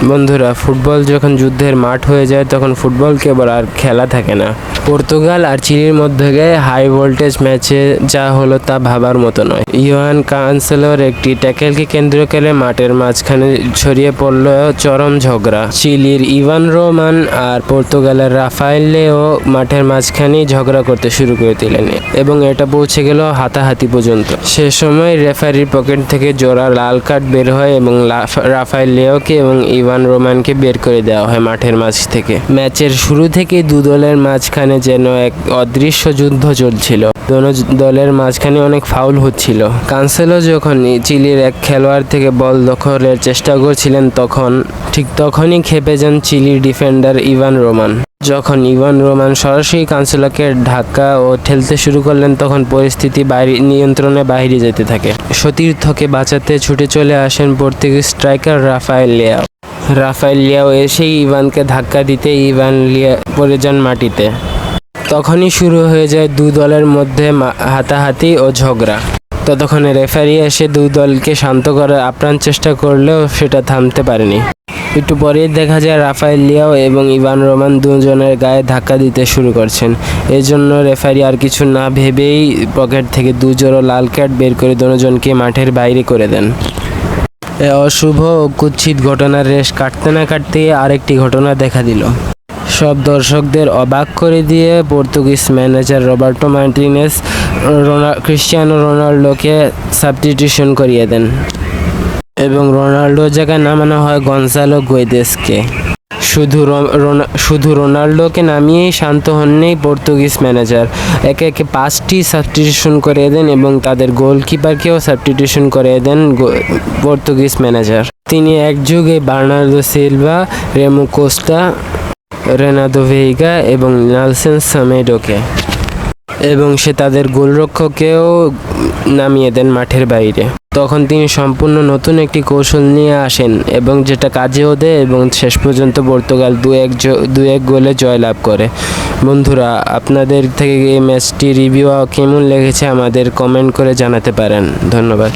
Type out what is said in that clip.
বন্ধুরা, ফুটবল যখন যুদ্ধের মাঠ হয়ে যায় তখন ফুটবল কেবল আর খেলা থাকে না। পর্তুগাল আর চিলির মধ্যে হাই ভোল্টেজ ম্যাচে যা হলো তা ভাবার মতো নয়। ইয়োহান কানসেলোর একটি ট্যাকেলকে কেন্দ্র করে মাঠের মাঝখানে ছড়িয়ে পড়ল চরম ঝগড়া। চিলির ইভান রোমান আর পর্তুগালের রাফায়েল লিয়াও মাঠের মাঝখানেই ঝগড়া করতে শুরু করে দিলেন এবং এটা পৌঁছে গেল হাতাহাতি পর্যন্ত। সে সময় রেফারির পকেট থেকে জোড়া লাল কার্ড বের হয় এবং রাফায়েল লিয়াওকে এবং ইভান রোমানকে বের করে দেওয়া হয় মাঠের মাঝ থেকে। ম্যাচের শুরু থেকেই দু দলের মাঝখানে যেন এক অদৃশ্য যুদ্ধ চলছিল। দোনো দলের মাঝখানে অনেক ফাউল হচ্ছিল। কানসেলো যখন চিলির এক খেলোয়াড় থেকে বল দখলের চেষ্টা করছিলেন তখনই ক্ষেপে যান চিলির ডিফেন্ডার ইভান রোমান। যখন ইভান রোমান সরাসরি কানসেলোকে ধাক্কা ও ঠেলতে শুরু করলেন তখন পরিস্থিতি নিয়ন্ত্রণের বাইরে যেতে থাকে। সতীর্থকে বাঁচাতে ছুটে চলে আসেন পর্তুগিজ স্ট্রাইকার রাফায়েল লিয়াও এসেই ইভানকে ধাক্কা দিতে ইভান লিয়া পড়ে যান মাটিতে। তখনই শুরু হয়ে যায় দু দলের মধ্যে হাতাহাতি ও ঝগড়া। ততক্ষণে রেফারি এসে দু দলকে শান্ত করার আপ্রাণ চেষ্টা করলেও সেটা থামতে পারেনি। একটু পরেই দেখা যায় রাফায়েল লিয়াও এবং ইভান রোমান দুজনের গায়ে ধাক্কা দিতে শুরু করছেন। এর জন্য রেফারি আর কিছু না ভেবেই পকেট থেকে দু জোড়া লাল কার্ড বের করে দুজনকে মাঠের বাইরে করে দেন। অশুভ ও কুৎসিত ঘটনার রেশ কাটতে না কাটতেই আরেকটি ঘটনা দেখা দিল। সব দর্শকদের অবাক করে দিয়ে Portuguese manager Roberto Martinez Cristiano রোনাল্ডোকে সাবস্টিটিউশন করিয়ে দেন এবং রোনাল্ডোর জায়গায় নামানো হয় গনজালো গুয়েদেসকে। শুধু রোনাল্ডোকে নামিয়েই শান্ত হননি পর্তুগিজ ম্যানেজার, একে একে 5টি সাবস্টিটিউশন করে দেন এবং তাদের গোলকিপারকেও সাবস্টিটিউশন করে দেন পর্তুগিজ ম্যানেজার। তিনি একযোগে Bernardo Silva, Reno Costa, Renato Veiga এবং নেলসন সেমেডোকে এবং তাদের গোলরক্ষককেও নামিয়ে দেন মাঠের বাইরে। তখন তিনি সম্পূর্ণ নতুন একটি কৌশল নিয়ে আসেন এবং যেটা কাজেও দেয় এবং শেষ পর্যন্ত পর্তুগাল 2-1 গোলে জয়লাভ করে। বন্ধুরা, আপনাদের থেকে এই ম্যাচটি রিভিউ কেমন লেগেছে আমাদের কমেন্ট করে জানাতে পারেন। ধন্যবাদ।